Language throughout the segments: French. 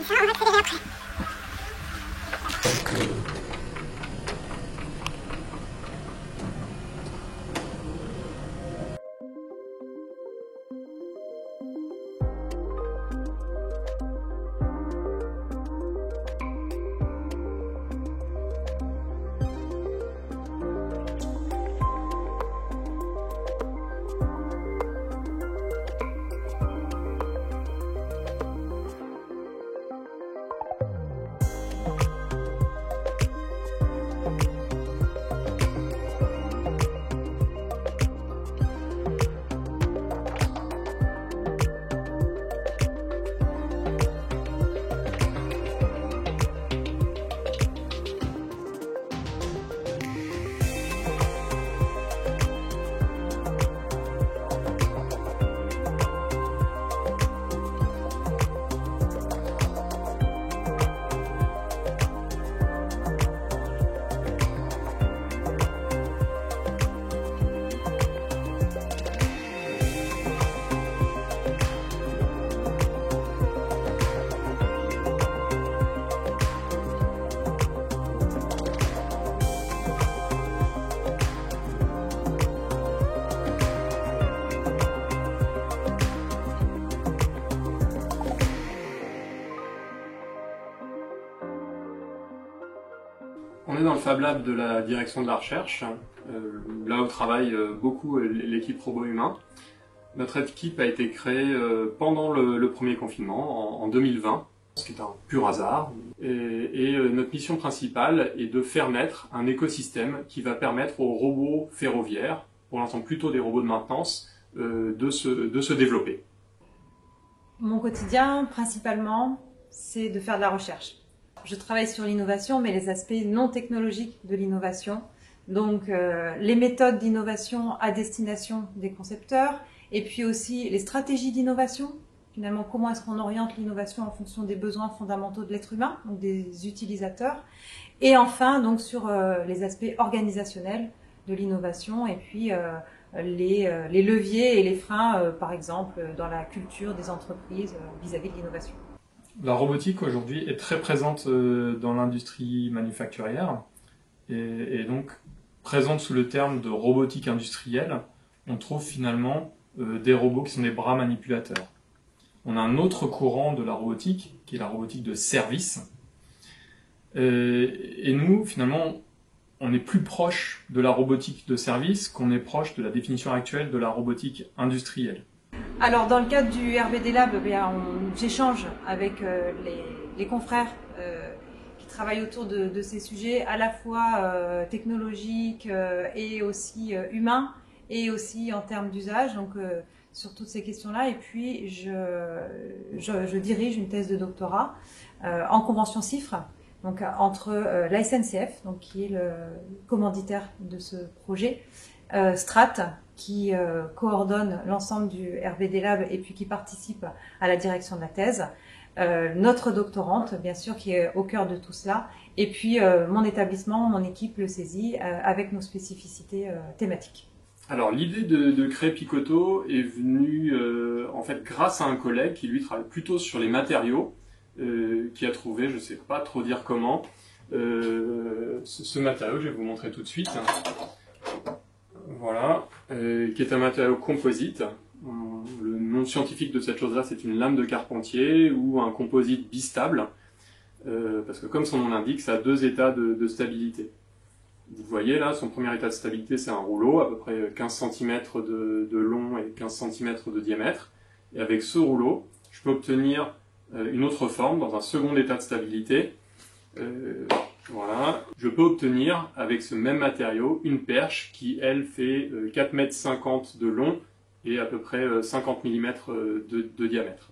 ça, on va accélérer après. On est dans le Fab Lab de la direction de la recherche, là où travaille beaucoup l'équipe robot humain. Notre équipe a été créée pendant le premier confinement, en 2020, ce qui est un pur hasard. Et notre mission principale est de faire naître un écosystème qui va permettre aux robots ferroviaires, pour l'instant plutôt des robots de maintenance, de se développer. Mon quotidien, principalement, c'est de faire de la recherche. Je travaille sur l'innovation, mais les aspects non technologiques de l'innovation. Donc, les méthodes d'innovation à destination des concepteurs, et puis aussi les stratégies d'innovation. Finalement, comment est-ce qu'on oriente l'innovation en fonction des besoins fondamentaux de l'être humain, donc des utilisateurs. Et enfin, donc sur les aspects organisationnels de l'innovation, et puis les leviers et les freins, par exemple, dans la culture des entreprises vis-à-vis de l'innovation. La robotique aujourd'hui est très présente dans l'industrie manufacturière et donc présente sous le terme de robotique industrielle. On trouve finalement des robots qui sont des bras manipulateurs. On a un autre courant de la robotique qui est la robotique de service. Et nous, finalement, on est plus proche de la robotique de service qu'on est proche de la définition actuelle de la robotique industrielle. Alors, dans le cadre du RBD Lab, j'échange avec les confrères qui travaillent autour de ces sujets, à la fois technologiques et aussi humains, et aussi en termes d'usage, donc sur toutes ces questions-là. Et puis, je dirige une thèse de doctorat en convention CIFRE, donc entre la SNCF, donc qui est le commanditaire de ce projet, Strat, qui coordonne l'ensemble du RBD Lab et puis qui participe à la direction de la thèse, notre doctorante, bien sûr, qui est au cœur de tout cela, et puis mon établissement, mon équipe, le CESI, avec nos spécificités thématiques. Alors l'idée de créer Picoto est venue en fait grâce à un collègue qui lui travaille plutôt sur les matériaux, qui a trouvé, je ne sais pas trop dire comment, ce matériau, je vais vous montrer tout de suite. Voilà, qui est un matériau composite. Le nom scientifique de cette chose-là, c'est une lame de carpentier ou un composite bistable, parce que comme son nom l'indique, ça a deux états de stabilité. Vous voyez là, son premier état de stabilité, c'est un rouleau, à peu près 15 cm de long et 15 cm de diamètre. Et avec ce rouleau, je peux obtenir une autre forme dans un second état de stabilité. Voilà, je peux obtenir avec ce même matériau une perche qui, elle, fait 4,50 m de long et à peu près 50 mm de diamètre.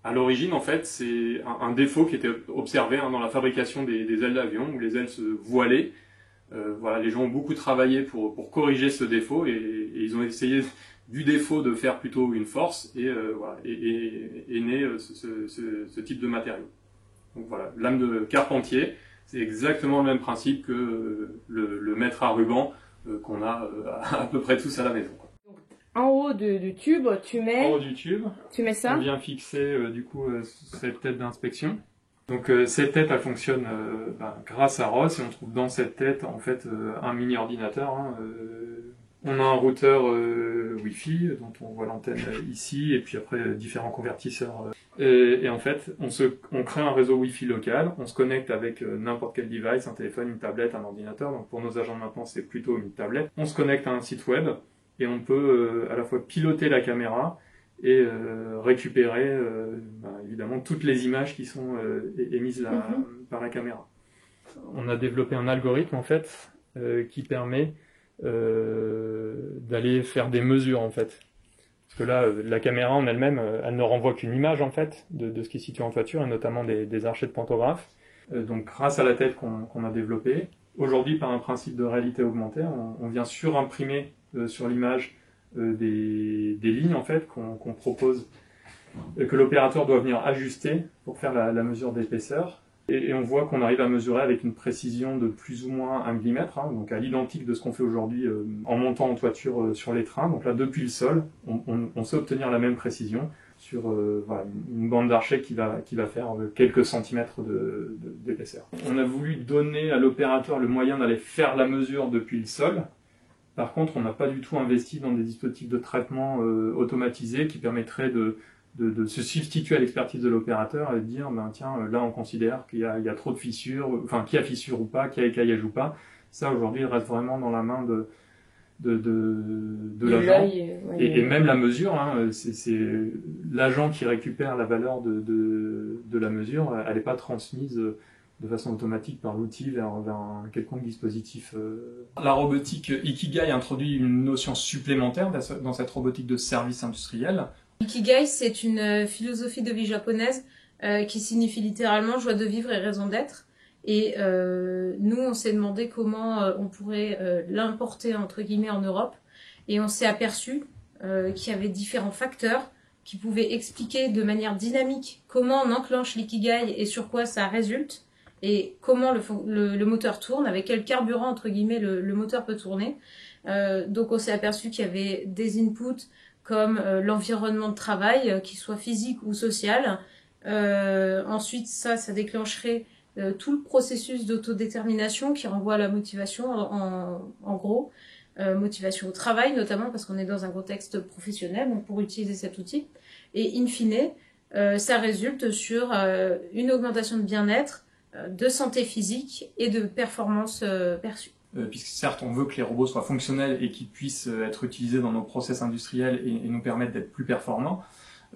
À l'origine, en fait, c'est un défaut qui était observé dans la fabrication des ailes d'avion, où les ailes se voilaient. Voilà, les gens ont beaucoup travaillé pour corriger ce défaut et ils ont essayé du défaut de faire plutôt une force et voilà, est né ce type de matériau. Donc voilà, lame de carpentier, c'est exactement le même principe que le mètre à ruban qu'on a à peu près tous à la maison. En haut du tube, En haut du tube, tu mets ça. on vient fixer cette tête d'inspection. Donc cette tête, elle fonctionne grâce à ROS, et on trouve dans cette tête en fait un mini ordinateur. On a un routeur Wi-Fi dont on voit l'antenne ici, et puis après différents convertisseurs. Et en fait, on crée un réseau Wi-Fi local, on se connecte avec n'importe quel device, un téléphone, une tablette, un ordinateur. Donc pour nos agents de maintenance, c'est plutôt une tablette. On se connecte à un site web et on peut à la fois piloter la caméra et récupérer évidemment toutes les images qui sont émises par la caméra. On a développé un algorithme en fait qui permet d'aller faire des mesures en fait. Parce que là, la caméra en elle-même, elle ne renvoie qu'une image en fait de ce qui est situé en toiture, et notamment des archets de pantographe. Donc grâce à la tête qu'on a développée, aujourd'hui par un principe de réalité augmentée, on vient surimprimer sur l'image des lignes en fait qu'on propose, que l'opérateur doit venir ajuster pour faire la mesure d'épaisseur. Et on voit qu'on arrive à mesurer avec une précision de plus ou moins 1 mm, donc à l'identique de ce qu'on fait aujourd'hui en montant en toiture sur les trains. Donc là, depuis le sol, on sait obtenir la même précision sur une bande d'archet qui va faire quelques centimètres d'épaisseur. On a voulu donner à l'opérateur le moyen d'aller faire la mesure depuis le sol. Par contre, on n'a pas du tout investi dans des dispositifs de traitement automatisés qui permettraient de se substituer à l'expertise de l'opérateur et de dire tiens, là on considère qu'il y a trop de fissures, enfin qu'il y a fissure ou pas, qu'il y a écaillage ou pas. Ça aujourd'hui il reste vraiment dans la main de l'agent. Et même la mesure, c'est l'agent qui récupère la valeur de la mesure, elle n'est pas transmise de façon automatique par l'outil vers un quelconque dispositif. La robotique Ikigai introduit une notion supplémentaire dans cette robotique de service industriel. Ikigai, c'est une philosophie de vie japonaise qui signifie littéralement joie de vivre et raison d'être. Et nous, on s'est demandé comment on pourrait l'importer entre guillemets en Europe. Et on s'est aperçu qu'il y avait différents facteurs qui pouvaient expliquer de manière dynamique comment on enclenche l'ikigai et sur quoi ça résulte. Et comment le moteur tourne, avec quel carburant entre guillemets le moteur peut tourner. Donc on s'est aperçu qu'il y avait des inputs comme l'environnement de travail, qu'il soit physique ou social. Ensuite, ça déclencherait tout le processus d'autodétermination qui renvoie à la motivation, en gros. Motivation au travail, notamment parce qu'on est dans un contexte professionnel, donc pour utiliser cet outil. Et in fine, ça résulte sur une augmentation de bien-être, de santé physique et de performance perçue. Puisque certes on veut que les robots soient fonctionnels et qu'ils puissent être utilisés dans nos process industriels et nous permettre d'être plus performants,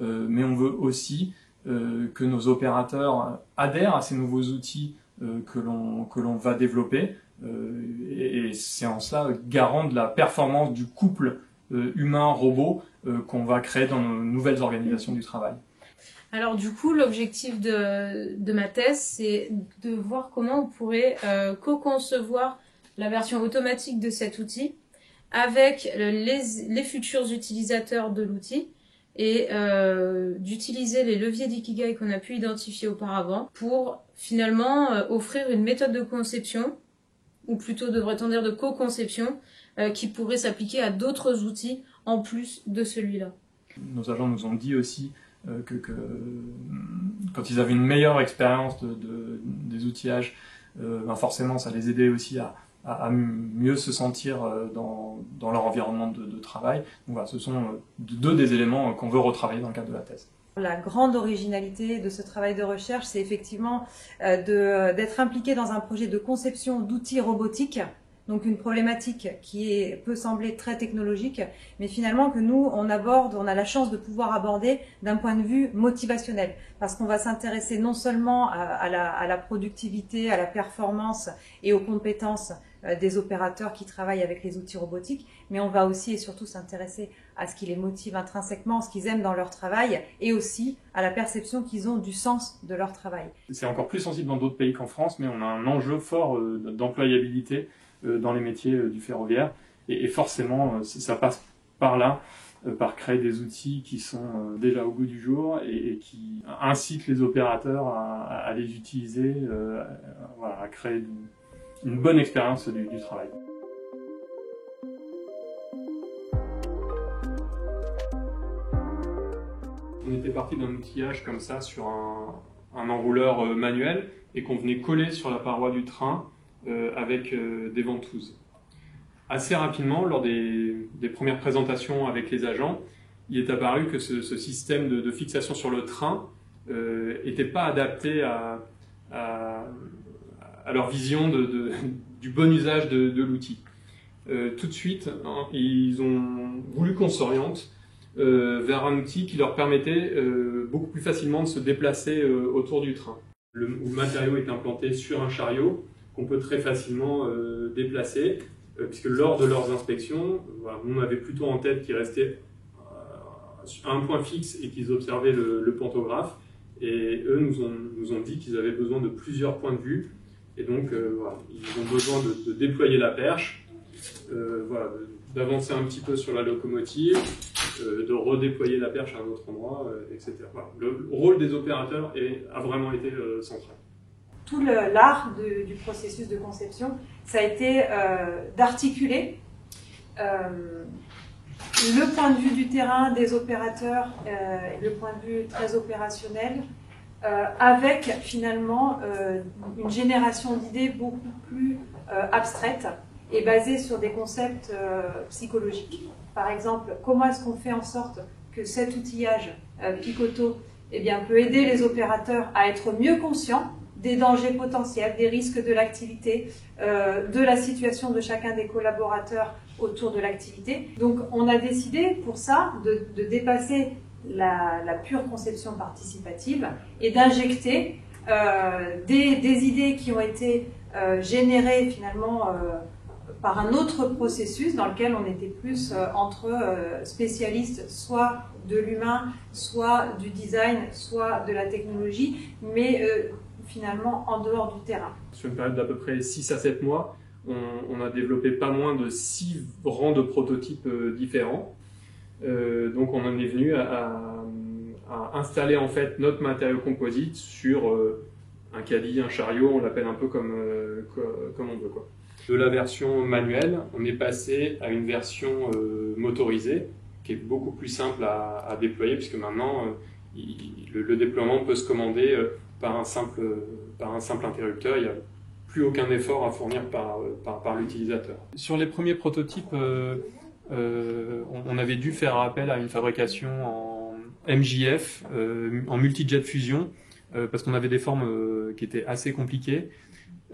mais on veut aussi que nos opérateurs adhèrent à ces nouveaux outils que l'on va développer, et c'est en cela garant de la performance du couple humain-robot qu'on va créer dans nos nouvelles organisations du travail. Alors du coup, l'objectif de ma thèse, c'est de voir comment on pourrait co-concevoir la version automatique de cet outil avec les futurs utilisateurs de l'outil et d'utiliser les leviers d'ikigai qu'on a pu identifier auparavant pour finalement offrir une méthode de conception, ou plutôt devrait-on dire de co-conception, qui pourrait s'appliquer à d'autres outils en plus de celui-là. Nos agents nous ont dit aussi que quand ils avaient une meilleure expérience des outillages, forcément ça les aidait aussi à mieux se sentir dans leur environnement de travail. Donc voilà, ce sont deux des éléments qu'on veut retravailler dans le cadre de la thèse. La grande originalité de ce travail de recherche, c'est effectivement d'être impliqué dans un projet de conception d'outils robotiques, donc une problématique qui peut sembler très technologique, mais finalement que nous, on a la chance de pouvoir aborder d'un point de vue motivationnel, parce qu'on va s'intéresser non seulement à la productivité, à la performance et aux compétences des opérateurs qui travaillent avec les outils robotiques, mais on va aussi et surtout s'intéresser à ce qui les motive intrinsèquement, ce qu'ils aiment dans leur travail, et aussi à la perception qu'ils ont du sens de leur travail. C'est encore plus sensible dans d'autres pays qu'en France, mais on a un enjeu fort d'employabilité dans les métiers du ferroviaire, et forcément ça passe par là, par créer des outils qui sont déjà au goût du jour et qui incitent les opérateurs à les utiliser, à créer une bonne expérience du travail. on était parti d'un outillage comme ça sur un enrouleur manuel et qu'on venait coller sur la paroi du train avec des ventouses. Assez rapidement, lors des premières présentations avec les agents, il est apparu que ce système de fixation sur le train n'était pas adapté à leur vision du bon usage de l'outil. Tout de suite, ils ont voulu qu'on s'oriente vers un outil qui leur permettait beaucoup plus facilement de se déplacer autour du train. Le matériau est implanté sur un chariot qu'on peut très facilement déplacer, puisque lors de leurs inspections, voilà, on avait plutôt en tête qu'ils restaient à un point fixe et qu'ils observaient le pantographe. Et eux nous ont dit qu'ils avaient besoin de plusieurs points de vue. Et donc, voilà, ils ont besoin de déployer la perche, voilà, d'avancer un petit peu sur la locomotive, de redéployer la perche à un autre endroit, etc. Voilà. Le rôle des opérateurs a vraiment été central. Tout l'art du processus de conception, ça a été d'articuler le point de vue du terrain, des opérateurs, le point de vue très opérationnel, avec finalement une génération d'idées beaucoup plus abstraites et basées sur des concepts psychologiques. Par exemple, comment est-ce qu'on fait en sorte que cet outillage Picoto peut aider les opérateurs à être mieux conscients des dangers potentiels, des risques de l'activité, de la situation de chacun des collaborateurs autour de l'activité. Donc on a décidé pour ça de dépasser la pure conception participative et d'injecter des idées qui ont été générées finalement par un autre processus dans lequel on était plus entre spécialistes soit de l'humain, soit du design, soit de la technologie, mais finalement en dehors du terrain. Sur une période d'à peu près 6 à 7 mois, on a développé pas moins de 6 rangs de prototypes différents. Donc on en est venu à installer en fait notre matériau composite sur un caddie, un chariot, on l'appelle un peu comme on veut, quoi. De la version manuelle, on est passé à une version motorisée qui est beaucoup plus simple à déployer, puisque maintenant le déploiement peut se commander par un simple interrupteur. Il n'y a plus aucun effort à fournir par l'utilisateur. Sur les premiers prototypes, on avait dû faire appel à une fabrication en MJF, en multi-jet fusion, parce qu'on avait des formes qui étaient assez compliquées.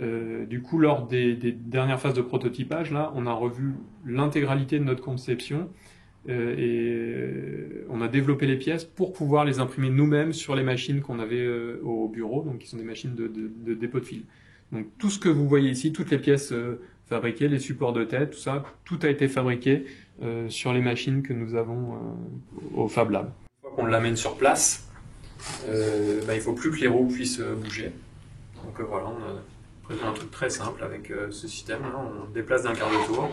Du coup, lors des dernières phases de prototypage, là, on a revu l'intégralité de notre conception et on a développé les pièces pour pouvoir les imprimer nous-mêmes sur les machines qu'on avait au bureau, donc qui sont des machines de dépôt de fil. Donc tout ce que vous voyez ici, toutes les pièces fabriquées, les supports de tête, tout ça, tout a été fabriqué sur les machines que nous avons au Fab Lab. Une fois qu'on l'amène sur place, il ne faut plus que les roues puissent bouger. Donc voilà, on a prévu un truc très simple avec ce système-là. On déplace d'un quart de tour,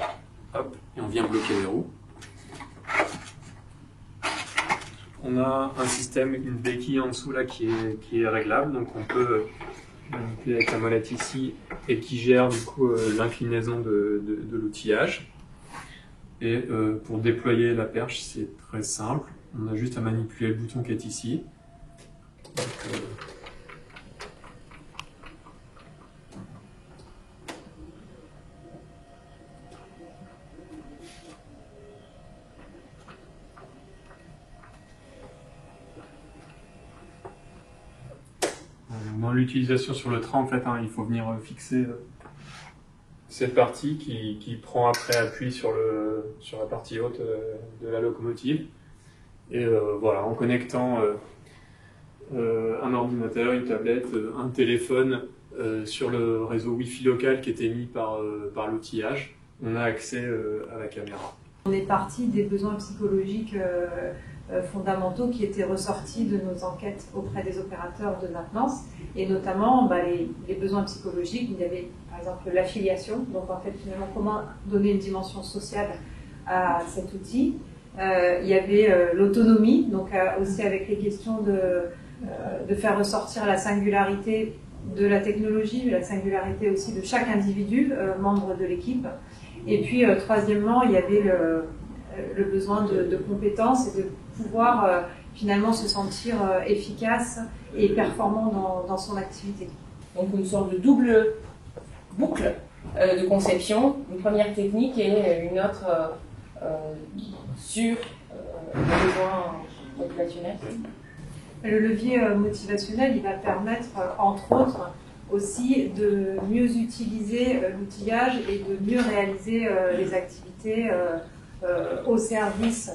hop, et on vient bloquer les roues. On a un système, une béquille en dessous là qui est réglable, donc on peut manipuler avec la molette ici et qui gère du coup l'inclinaison de l'outillage. Et pour déployer la perche, c'est très simple. On a juste à manipuler le bouton qui est ici. Donc, dans l'utilisation sur le train, en fait, il faut venir fixer cette partie qui prend après appui sur la partie haute de la locomotive. Et voilà, en connectant un ordinateur, une tablette, un téléphone sur le réseau Wi-Fi local qui est émis par l'outillage, on a accès à la caméra. On est parti des besoins psychologiques fondamentaux qui étaient ressortis de nos enquêtes auprès des opérateurs de maintenance, et notamment les besoins psychologiques. Il y avait par exemple l'affiliation, donc en fait finalement comment donner une dimension sociale à cet outil. Il y avait l'autonomie, donc aussi avec les questions de faire ressortir la singularité de la technologie, la singularité aussi de chaque individu, membre de l'équipe. Et puis troisièmement, il y avait le besoin de compétences et de pouvoir finalement se sentir efficace et performant dans son activité. Donc une sorte de double boucle de conception, une première technique et une autre sur le besoin motivationnel. Le levier motivationnel, il va permettre, entre autres, aussi de mieux utiliser l'outillage et de mieux réaliser les activités au service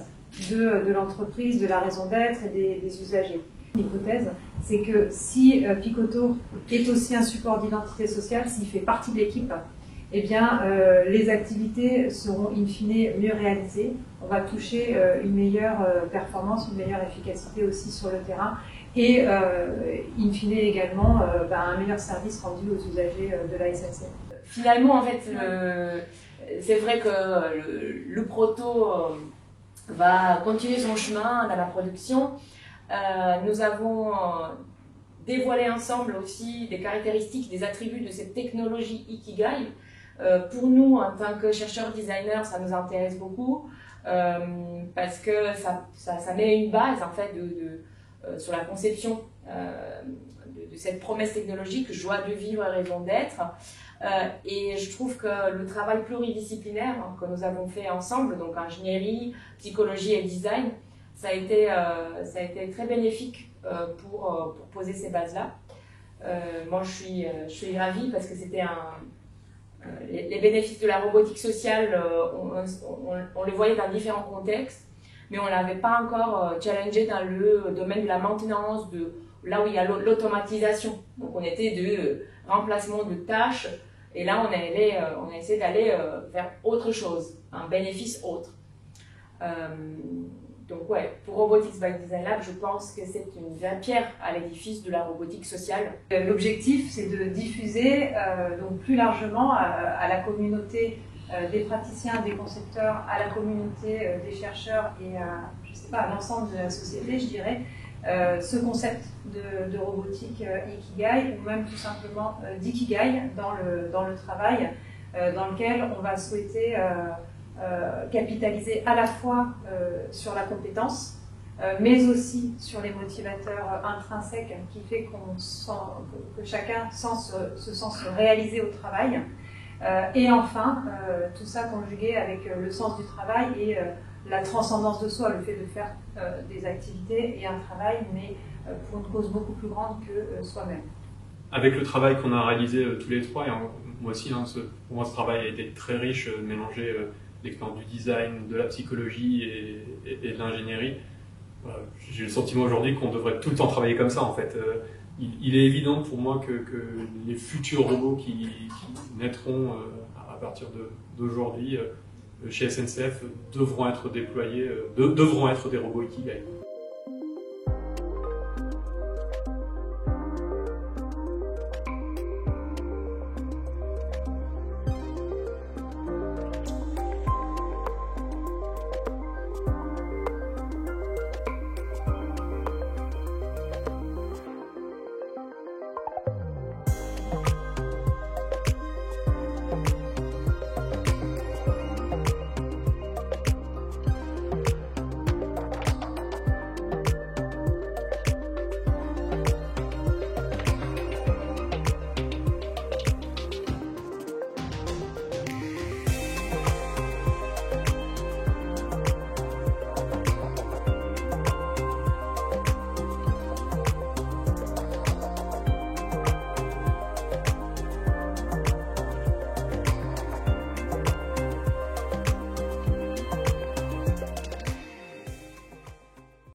de l'entreprise, de la raison d'être et des usagers. L'hypothèse, c'est que si Picoto est aussi un support d'identité sociale, s'il fait partie de l'équipe, eh bien, les activités seront in fine mieux réalisées. On va toucher une meilleure performance, une meilleure efficacité aussi sur le terrain et in fine également un meilleur service rendu aux usagers de la SNCF. Finalement, en fait, c'est vrai que le proto va continuer son chemin dans la production. Nous avons dévoilé ensemble aussi des caractéristiques, des attributs de cette technologie Ikigai. Pour nous, en tant que chercheurs designers, ça nous intéresse beaucoup parce que ça met une base en fait sur la conception de cette promesse technologique, joie de vivre, raison d'être. Et je trouve que le travail pluridisciplinaire que nous avons fait ensemble, donc ingénierie, psychologie et design, ça a été très bénéfique pour poser ces bases-là. Moi, je suis ravie parce que c'était les bénéfices de la robotique sociale, on les voyait dans différents contextes, mais on ne l'avait pas encore challengé dans le domaine de la maintenance, là où il y a l'automatisation. Donc on était de remplacement de tâches, et là on a essayé d'aller vers autre chose, un bénéfice autre. Donc ouais, pour Robotics by Design Lab, je pense que c'est une vraie pierre à l'édifice de la robotique sociale. L'objectif, c'est de diffuser donc plus largement à la communauté des praticiens, des concepteurs, à la communauté des chercheurs et à l'ensemble de la société, je dirais, ce concept de robotique Ikigai, ou même tout simplement d'Ikigai dans le travail, dans lequel on va souhaiter capitaliser à la fois sur la compétence, mais aussi sur les motivateurs intrinsèques qui fait que chacun se sent se réaliser au travail. Et enfin, tout ça conjugué avec le sens du travail et la transcendance de soi, le fait de faire des activités et un travail, mais pour une cause beaucoup plus grande que soi-même. Avec le travail qu'on a réalisé tous les trois, et moi aussi, pour moi ce travail a été très riche, mélanger l'expérience du design, de la psychologie et de l'ingénierie. J'ai le sentiment aujourd'hui qu'on devrait tout le temps travailler comme ça en fait. Il est évident pour moi que les futurs robots qui naîtront à partir d'aujourd'hui chez SNCF devront être déployés, devront être des robots Ikigai.